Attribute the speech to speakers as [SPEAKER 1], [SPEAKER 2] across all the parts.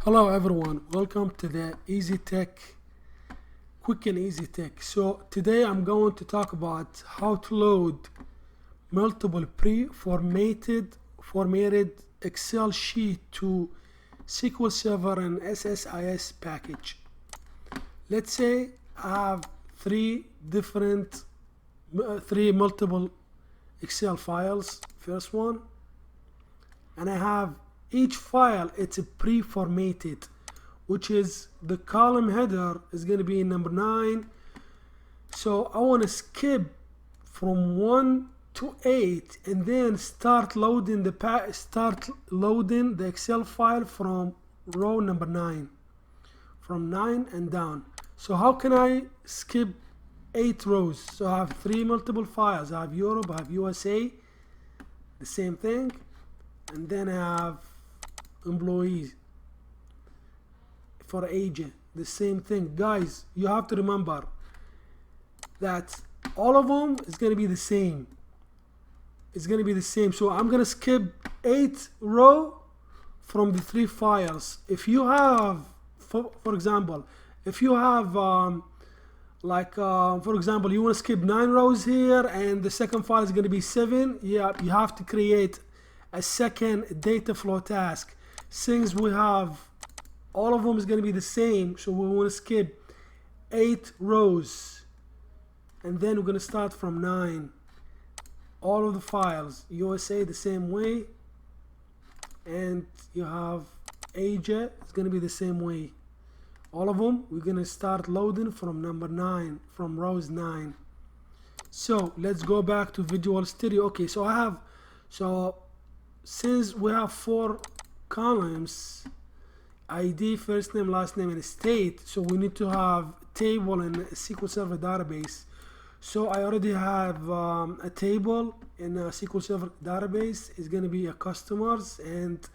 [SPEAKER 1] Hello everyone, welcome to the Easy Tech, Quick and Easy Tech. So today I'm going to talk about how to load multiple formatted Excel sheet to SQL Server and SSIS package. Let's say I have three multiple Excel files, first one, and I have each file, it's a pre-formatted, which is the column header is going to be number 9. So I want to skip from 1 to 8 and then start loading the Excel file from row number 9, from 9 and down. So how can I skip 8 rows? So I have three multiple files. I have Europe, I have USA, the same thing, and then I have employees for agent, the same thing. Guys, you have to remember that all of them is going to be the same. It's going to be the same. So I'm going to skip 8 row from the 3 files. If you have, for example, if you have for example, you want to skip 9 rows here and the second file is going to be 7, yeah, you have to create a second data flow task. Since we have all of them is going to be the same, so we want to skip 8 rows and then we're going to start from 9. All of the files, USA the same way, and you have Asia, it's going to be the same way. All of them we're going to start loading from number 9, from rows 9. So let's go back to Visual Studio. Okay, so since we have 4 columns, ID, first name, last name, and state, so we need to have table in SQL Server database. So I already have a table in a SQL Server database. It's going to be a customers, and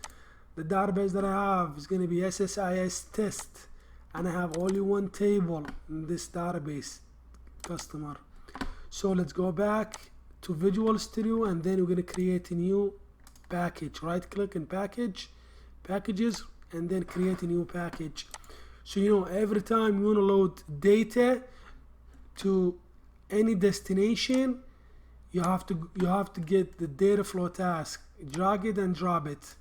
[SPEAKER 1] the database that I have is going to be SSIS test, and I have only one table in this database, customer. So let's go back to Visual Studio, and then we're going to create a new package. Right click in packages, and then create a new package. So every time you want to load data to any destination, you have to get the data flow task, drag it and drop it,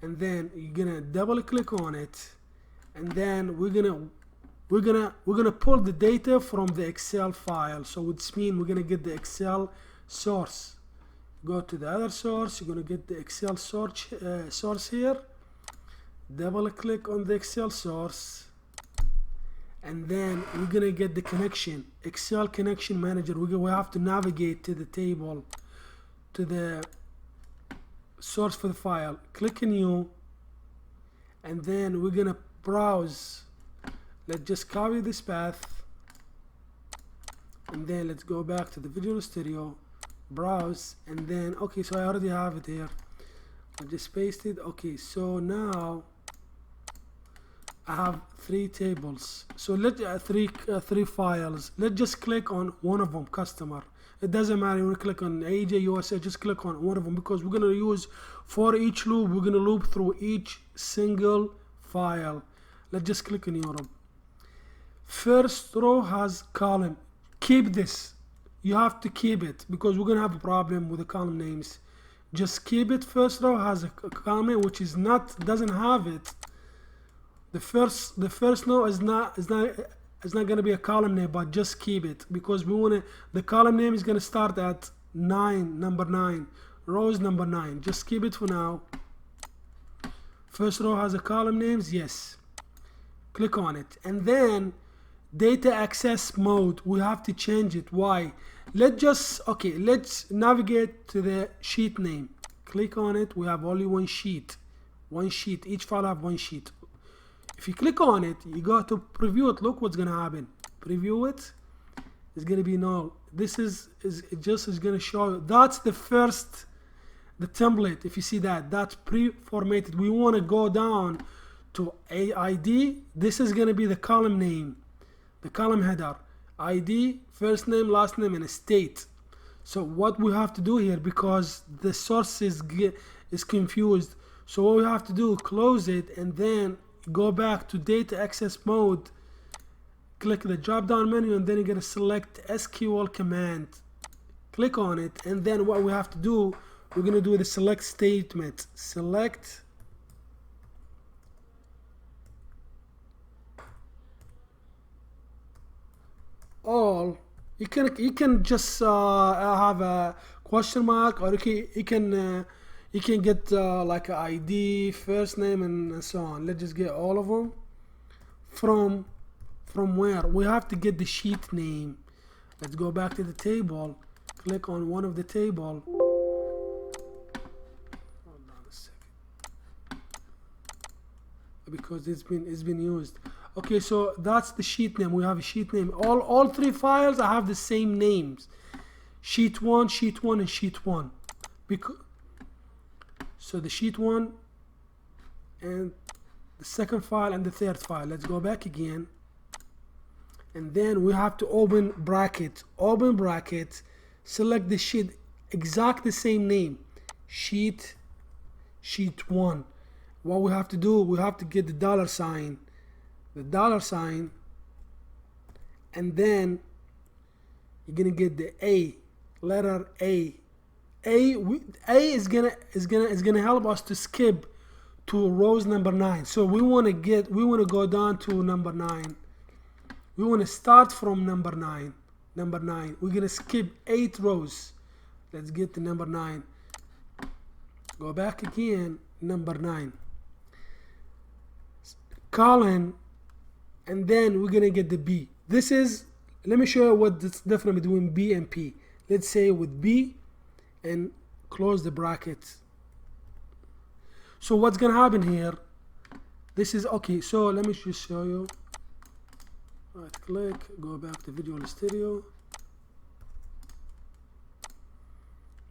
[SPEAKER 1] and then you're gonna double click on it, and then we're gonna pull the data from the Excel file. So which means we're gonna get the Excel source. Go to the other source, you're gonna get the Excel source here, double click on the Excel source, and then we're gonna get the connection, Excel connection manager. We have to navigate to the table, to the source for the file, click new, and then we're gonna browse. Let's just copy this path, and then let's go back to the Visual Studio, browse, and then okay, so I already have it here, I just paste it. Okay, so now I have 3 tables, so let three files. Let's just click on one of them, customer. It doesn't matter, you want to click on AJ USA, just click on one of them, because we're going to use ForEach Loop. We're going to loop through each single file. Let's just click on Europe. First row has column. Keep this, you have to keep it, because we're going to have a problem with the column names. Just keep it. First row has a column which is doesn't have it. The first row is not going to be a column name, but just keep it, because the column name is going to start at 9, number 9, rows number 9. Just keep it for now. First row has a column names, yes. Click on it, and then data access mode, we have to change it. Why? Let's navigate to the sheet name. Click on it. We have only one sheet. Each file have one sheet. If you click on it, you go to preview it. Look what's gonna happen. Preview it. It's gonna be null. This is going to show you. That's the template. If you see that's pre-formatted. We want to go down to ID. This is gonna be the column name, the column header. ID, first name, last name, and state. So what we have to do here, because the source is confused, so what we have to do, close it, and then go back to data access mode, click the drop down menu, and then you're going to select SQL command. Click on it, and then what we have to do, we're going to do the select statement. Select all. You can just have a question mark, or you can get like an ID, first name, and so on. Let's just get all of them. From where we have to get the sheet name. Let's go back to the table. Click on one of the table. Hold on a second, because it's been used. Okay, so that's the sheet name. We have a sheet name. All three files I have the same names. Sheet 1, sheet 1, and sheet 1. So the sheet 1 and the second file and the third file. Let's go back again. And then we have to open bracket. Open bracket. Select the sheet. Exact the same name. Sheet 1. What we have to do, we have to get the dollar sign. The dollar sign, and then you're gonna get the A, letter A. A is gonna help us to skip to rows number 9. So we wanna go down to number 9. We wanna start from number 9. Number 9. We're gonna skip 8 rows. Let's get to number 9. Go back again. Number 9. Colon. And then we're gonna get the B. This is, let me show you what the difference between B and P. Let's say with B and close the brackets. So what's gonna happen here? This is okay. So let me just show you. Right click, go back to Visual Studio.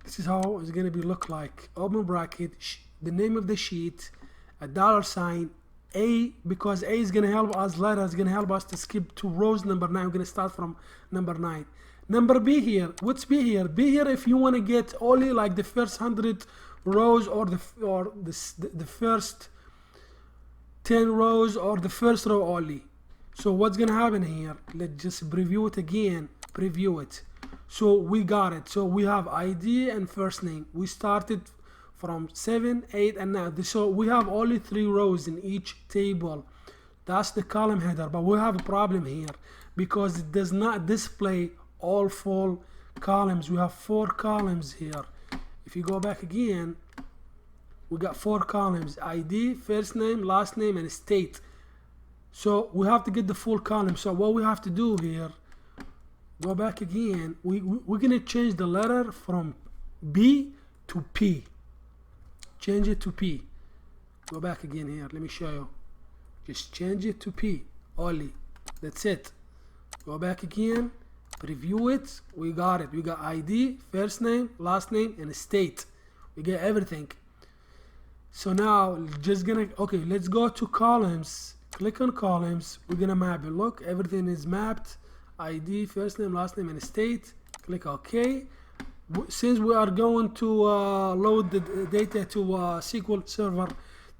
[SPEAKER 1] This is how it's gonna be look like. Open bracket, the name of the sheet, a dollar sign. A, because A is going to help us, letter is going to help us to skip to rows number 9. We're going to start from number 9. Number B here, what's B here? B here if you want to get only like the first 100 rows or the first 10 rows or the first row only. So what's going to happen here? Let's just preview it again. Preview it. So we got it. So we have ID and first name. We started from 7, 8, and now. So we have only 3 rows in each table. That's the column header. But we have a problem here because it does not display all 4 columns. We have 4 columns here. If you go back again, we got 4 columns: ID, first name, last name, and state. So we have to get the full column. So what we have to do here, go back again. We're gonna change the letter from B to P. Change it to P. Go back again here. Let me show you. Just change it to P only. That's it. Go back again. Preview it. We got it. We got ID, first name, last name, and state. We get everything. So now just gonna, okay, let's go to columns. Click on columns. We're gonna map it. Look, everything is mapped. ID, first name, last name, and state. Click OK. Since we are going to load the data to SQL Server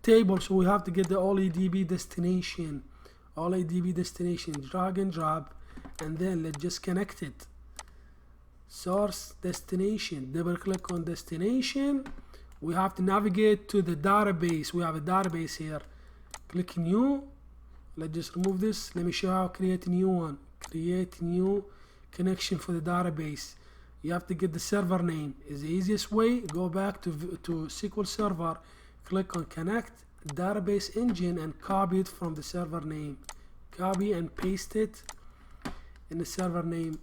[SPEAKER 1] table, so we have to get the OLEDB destination. OLEDB destination. Drag and drop, and then let's just connect it. Source destination. Double click on destination. We have to navigate to the database. We have a database here. Click new. Let's just remove this. Let me show you how to create a new one. Create new connection for the database. You have to get the server name. Is the easiest way. Go back to SQL Server, click on connect database engine, and copy it from the server name. Copy and paste it in the server name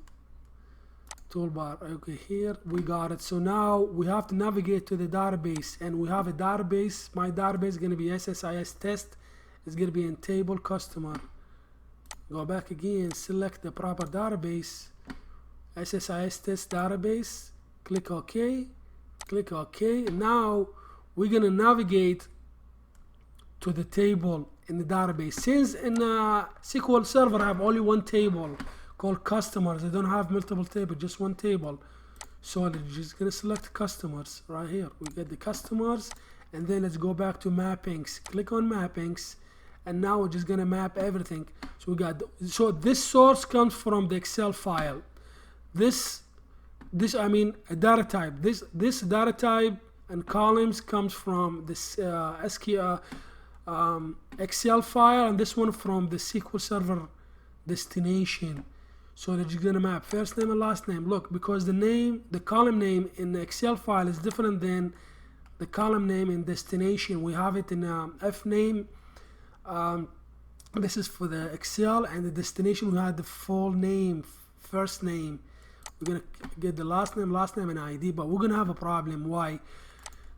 [SPEAKER 1] toolbar. Okay, here we got it. So now we have to navigate to the database, and we have a database. My database is going to be SSIS test. It's going to be in table customer. Go back again, select the proper database. SSIS test database, click OK, click OK. Now we're gonna navigate to the table in the database. Since in SQL Server I have only one table called customers, I don't have multiple tables, just one table. So I'm just gonna select customers right here. We get the customers, and then let's go back to mappings. Click on mappings, and now we're just gonna map everything. So we got, so this source comes from the Excel file. This I mean a data type. This data type and columns comes from this Excel file, and this one from the SQL Server destination. So that you're gonna map first name and last name. Look, because the column name in the Excel file is different than the column name in destination. We have it in F name. This is for the Excel, and the destination we had the full name, first name. We're gonna get the last name and ID, but we're gonna have a problem. Why?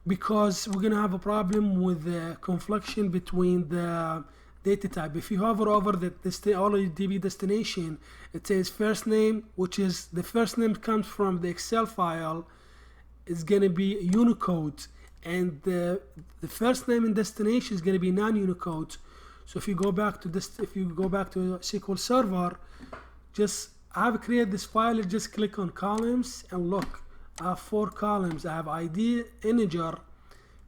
[SPEAKER 1] Because we're gonna have a problem with the confliction between the data type. If you hover over the DB destination, it says first name, which is the first name comes from the Excel file, is gonna be Unicode, and the first name in destination is gonna be non-Unicode. So if you go back to this, if you go back to SQL Server, just I have created this file. Just click on columns and look. I have 4 columns. I have ID, integer.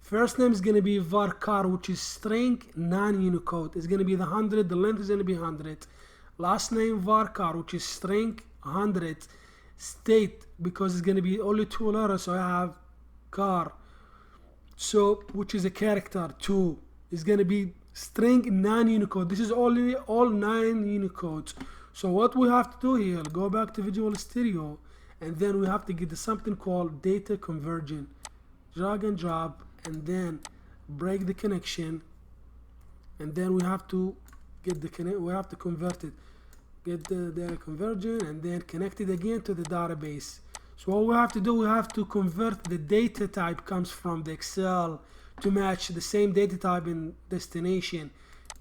[SPEAKER 1] First name is going to be varchar, which is string, non-Unicode. It's going to be the 100. The length is going to be 100. Last name varchar, which is string, 100. State, because it's going to be only 2 letters, so I have car. So which is a character 2. It's going to be string, non-Unicode. This is only all 9 Unicode. So what we have to do here, go back to Visual Studio, and then we have to get something called data conversion. Drag and drop, and then break the connection, and then we have to get we have to convert it. Get the data conversion, and then connect it again to the database. So what we have to do, we have to convert the data type comes from the Excel to match the same data type in destination.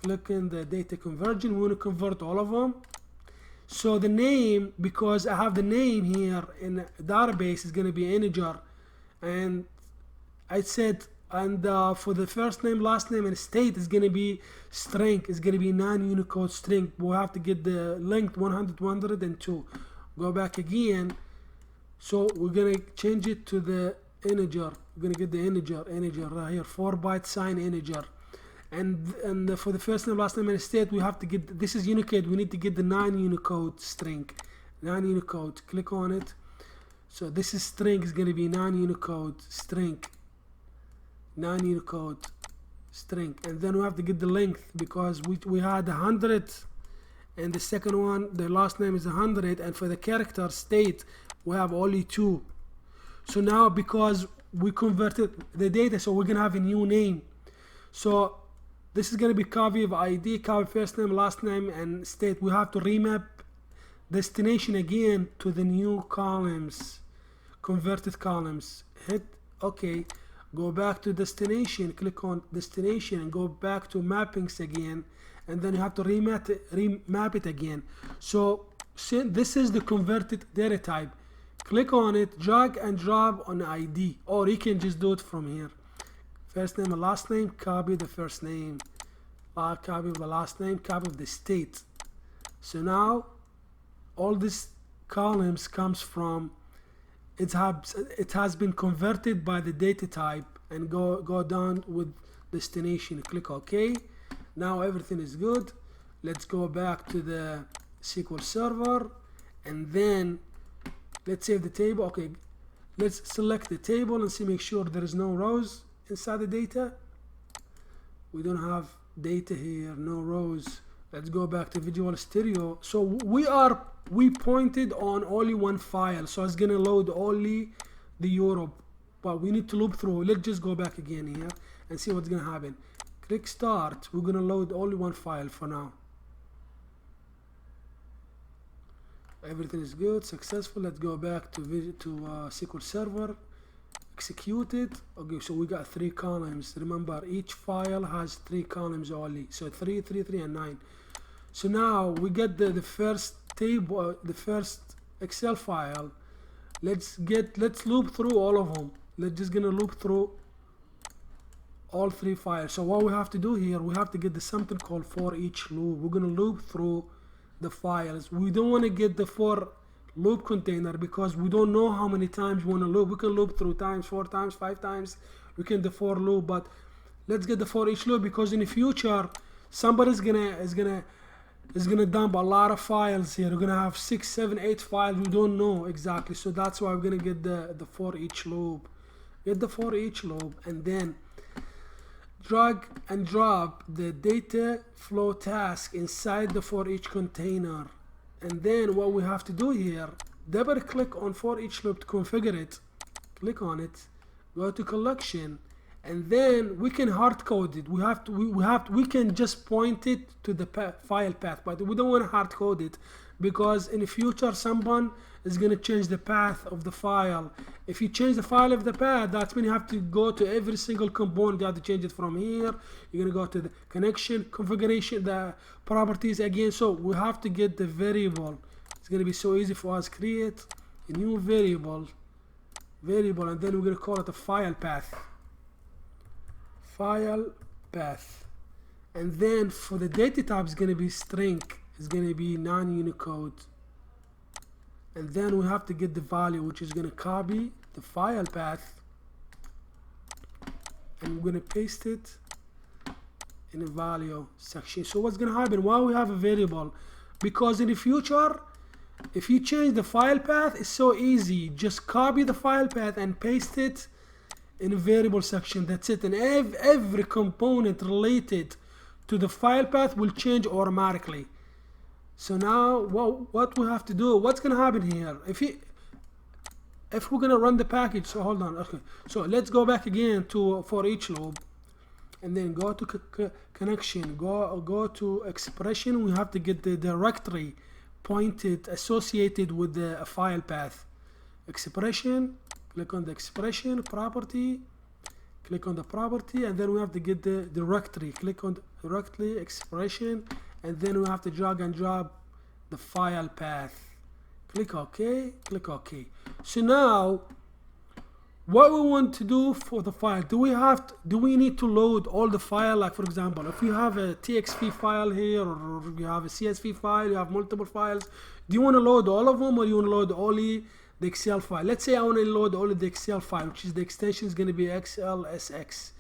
[SPEAKER 1] Click in the data conversion. We want to convert all of them. So the name, because I have the name here in the database, is going to be integer, and I said, and for the first name, last name, and state is going to be string. It's going to be non-Unicode string. We'll have to get the length 100, 102. Go back again. So we're going to change it to the integer. We're going to get the integer right here, 4-byte sign integer. And for the first name, last name, and state, we have to get, this is Unicode, we need to get the non-Unicode string. Non-Unicode, click on it. So this is string, is going to be non-Unicode string. Non-Unicode string. And then we have to get the length, because we had 100, and the second one, the last name is 100, and for the character state, we have only 2. So now, because we converted the data, so we're going to have a new name. So this is going to be copy of ID, copy first name, last name, and state. We have to remap destination again to the new columns, converted columns. Hit OK. Go back to destination, click on destination, and go back to mappings again, and then you have to remap it again. So this is the converted data type. Click on it, drag and drop on ID, or you can just do it from here. First name and last name, copy the first name, copy of the last name, copy of the state. So now all these columns comes from, it has been converted by the data type, and go down with destination. Click OK. Now everything is good. Let's go back to the SQL Server, and then let's save the table. Okay, let's select the table and see, make sure there is no rows inside the data. We don't have data here, no rows. Let's go back to Visual Studio. So we pointed on only one file, so it's gonna load only the Europe, but we need to loop through. Let's just go back again here and see what's gonna happen. Click start. We're gonna load only one file for now. Everything is good, successful. Let's go back to SQL Server. Execute it. Okay, so we got 3 columns. Remember, each file has 3 columns only. So 3, 3, 3, and 9. So now we get the first table, the first Excel file. Let's loop through all of them. Let's just gonna loop through all 3 files. So what we have to do here, we have to get something called ForEach Loop. We're gonna loop through the files. We don't want to get the for loop container, because we don't know how many times we want to loop. We can loop through times, 4 times, 5 times. We can the for loop, but let's get the ForEach Loop, because in the future somebody's gonna dump a lot of files here. We're gonna have 6, 7, 8 files. We don't know exactly, so that's why we're gonna get the for each loop. Get the for each loop, and then drag and drop the data flow task inside the for each container. And then what we have to do here, double click on for each loop to configure it. Click on it, go to collection, and then we can hard code it. We can just point it to the file path, but we don't want to hard code it, because in the future someone is going to change the path of the file. If you change the file of the path, that means you have to go to every single component. You have to change it from here. You're going to go to the connection, configuration, the properties again. So we have to get the variable. It's going to be so easy for us. Create a new variable, and then we're going to call it a file path. And then for the data type, it's going to be string. It's going to be non-Unicode. And then we have to get the value, which is going to copy the file path, and we're going to paste it in the value section. So what's going to happen? Why we have a variable? Because in the future, if you change the file path, it's so easy. Just copy the file path and paste it in a variable section. That's it. And every component related to the file path will change automatically. So now what we have to do, what's going to happen here, if we're going to run the package. So hold on. Okay, so let's go back again to for each loop, and then go to connection, go to expression. We have to get the directory pointed associated with the file path. Expression, click on the expression property, click on the property, and then we have to get the directory. Click on directory expression, and then we have to drag and drop the file path. Click OK, click OK. So now what we want to do for the file, do we need to load all the file? Like for example, if you have a TXT file here, or you have a CSV file, you have multiple files, do you want to load all of them, or you want to load only the Excel file? Let's say I want to load only the Excel file, which is the extension is going to be XLSX.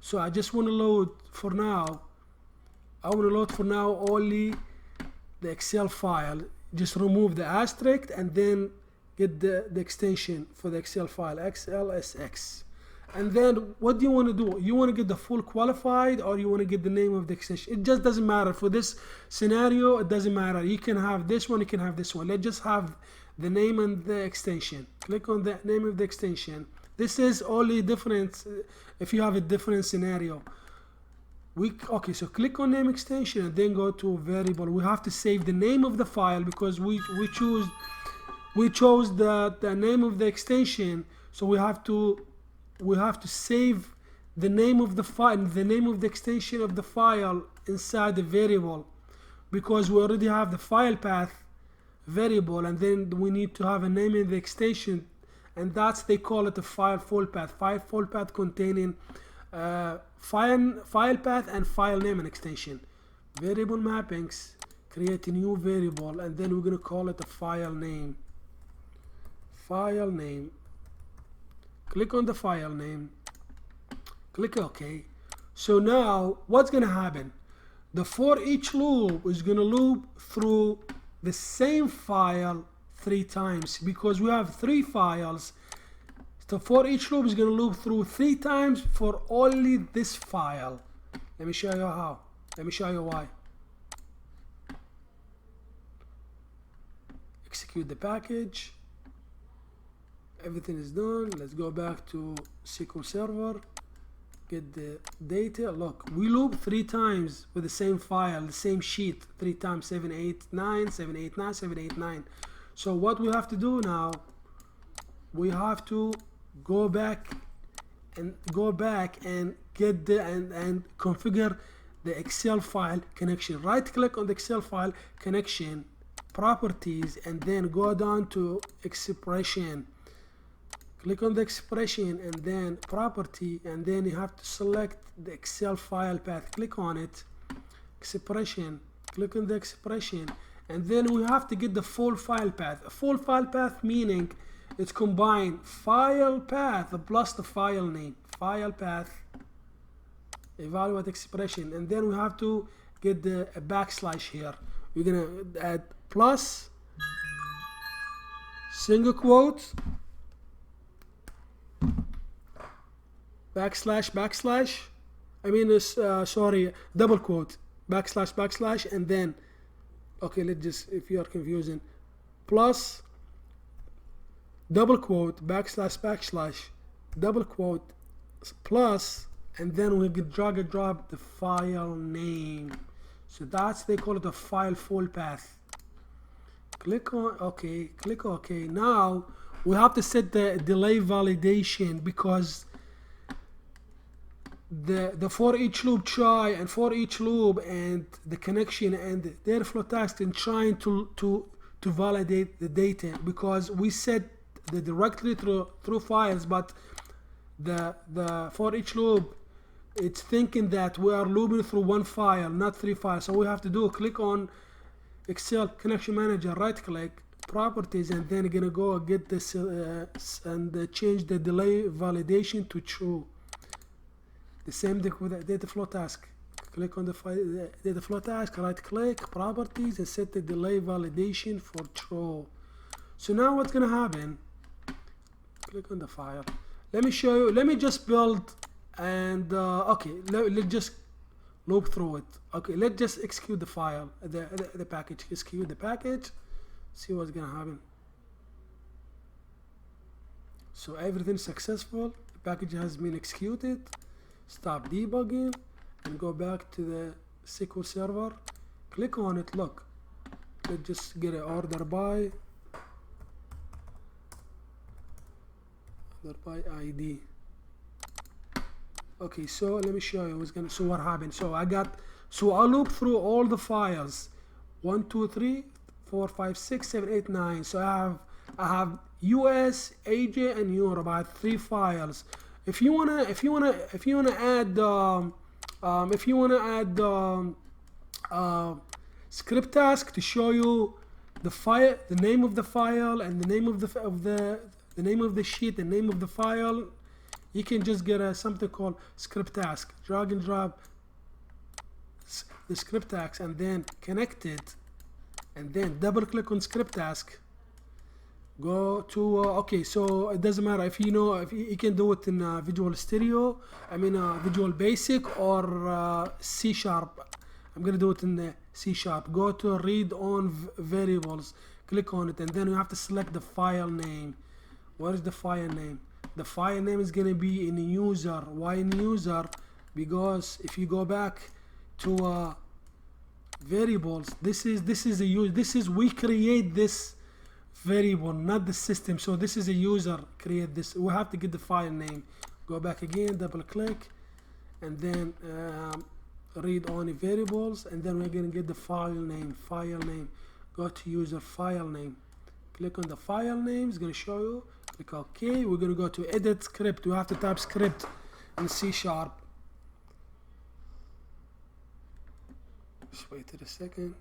[SPEAKER 1] So I just want to load for now. I want to load for now only the Excel file. Just remove the asterisk and then get the extension for the Excel file, XLSX. And then what do you want to do? You want to get the full qualified, or you want to get the name of the extension? It just doesn't matter. For this scenario, it doesn't matter. You can have this one, you can have this one. Let's just have the name and the extension. Click on the name of the extension. This is only different if you have a different scenario. Okay, so click on name extension and then go to variable. We have to save the name of the file because we chose the name of the extension. So we have to save the name of the file, the name of the extension of the file inside the variable, because we already have the file path variable, and then we need to have a name in the extension, and they call it a file full path. File full path containing file path and file name and extension. Variable mappings, create a new variable, and then we're going to call it a file name. Click on the file name, click OK. So now what's going to happen? The for each loop is going to loop through the same file 3 times, because we have 3 files. So for each loop is going to loop through 3 times for only this file. Let me show you how. Let me show you why. Execute the package. Everything is done. Let's go back to SQL Server. Get the data. Look, we loop 3 times with the same file, the same sheet. 3 times 789, 789, 789. So what we have to do now, we have to go back and get and configure the Excel file connection. Right click on the Excel file connection, properties, and then go down to expression. Click on the expression and then property, and then you have to select the Excel file path. Click on it, expression, click on the expression, and then we have to get the full file path. A full file path meaning it's combined file path plus the file name. File path, evaluate expression, and then we have to get the a backslash here. We're gonna add plus single quote backslash. I mean this sorry, double quote backslash, and then okay, let's just, if you are confusing, plus double quote backslash double quote plus, and then we can drag and drop the file name. So that's, they call it a file full path. Click on OK, click OK. Now we have to set the delay validation, because the for each loop try and for each loop and the connection and the data flow task in trying to validate the data, because we set the directly through files, but the for each loop, it's thinking that we are looping through one file, not 3 files. So we have to do click on Excel Connection Manager, right click, properties, and then gonna go get this and change the delay validation to true. The same thing with the data flow task. Click on the data flow task, right click, properties, and set the delay validation for true. So now what's gonna happen? Click on the file. Let me show you. Let me just build and okay. Let's just loop through it. Okay, let's just execute the file, the package. Execute the package. See what's gonna happen. So everything's successful. The package has been executed. Stop debugging and go back to the SQL Server. Click on it. Look, let's just get an order by ID. Okay, so let me show you what's gonna. So what happened? So I loop through all the files. 1, 2, 3, 4, 5, 6, 7, 8, 9. So I have US, AJ, and Europe. I have 3 files. If you wanna add script task to show you the file, the name of the file, and the name of the name of the sheet, the name of the file, you can just get something called script task. Drag and drop the script task, and then connect it, and then double click on script task. Go to okay, so it doesn't matter if you can do it in Visual Studio, Visual Basic, or C#. I'm gonna do it in the C#. Go to read on variables, click on it, and then you have to select the file name. What is the file name? The file name is gonna be in user. Why in user? Because if you go back to variables, this is we create this variable, not the system. So this is a user create this. We have to get the file name. Go back again, double click, and then read only variables, and then we're gonna get the file name. Go to user file name. Click on the file name. It's gonna show you. Click OK. We're gonna go to edit script. We have to type script in C#. Just wait a second.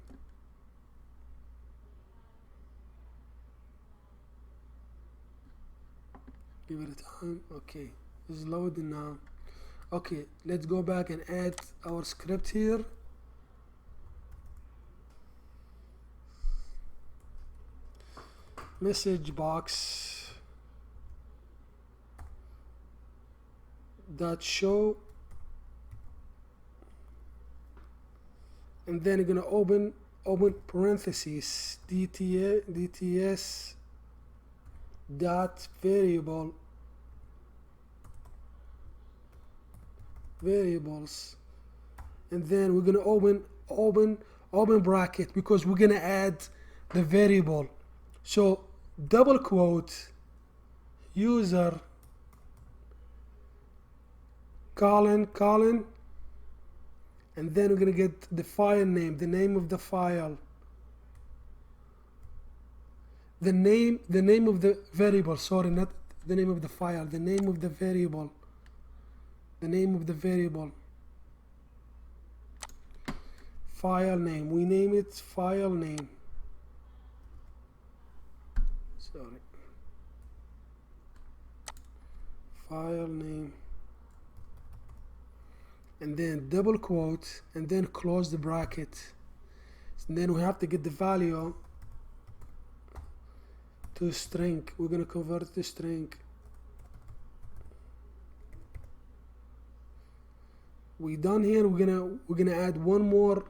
[SPEAKER 1] Give it a time. Okay, it's loading now. Okay, let's go back and add our script here. Message box dot show, and then you're gonna open parentheses DTS dot variables, and then we're gonna open bracket, because we're gonna add the variable. So double quote user colon, and then we're gonna get the file name, the name of the file, the name of the variable, sorry, not the name of the file, the name of the variable, file name, we name it file name, sorry, file name, and then double quote, and then close the bracket. And then we have to get the value to string. We're gonna convert it to string. We done here. We're gonna add one more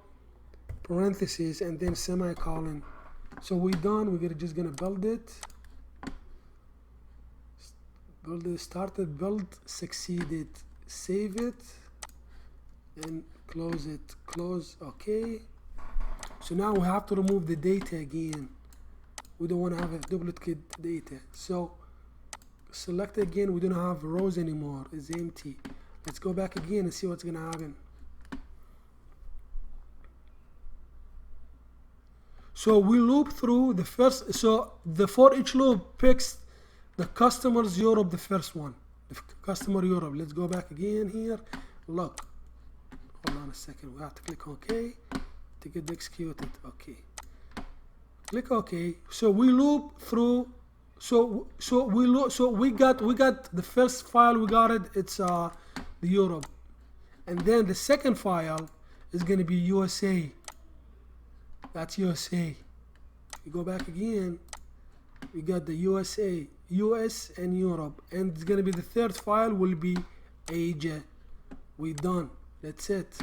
[SPEAKER 1] parenthesis and then semicolon. So we done. We're just gonna build it. Build it. Started. Build. Succeeded. Save it and close it. Close. Okay. So now we have to remove the data again. We don't want to have a duplicate data. So select again. We don't have rows anymore. It's empty. Let's go back again and see what's gonna happen. So we loop through the first. So the ForEach loop picks the customers Europe, the first one, the customer Europe. Let's go back again here. Look. Hold on a second. We have to click OK to get executed. Okay. Click OK. So we loop through. So we got the first file. We got it. It's the Europe, and then the second file is going to be USA. That's USA. We go back again. We got the USA, US and Europe, and it's going to be the third file will be Asia. We done. That's it.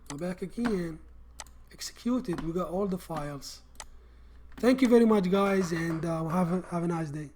[SPEAKER 1] Go back again. Execute it. We got all the files. Thank you very much, guys, and have a nice day.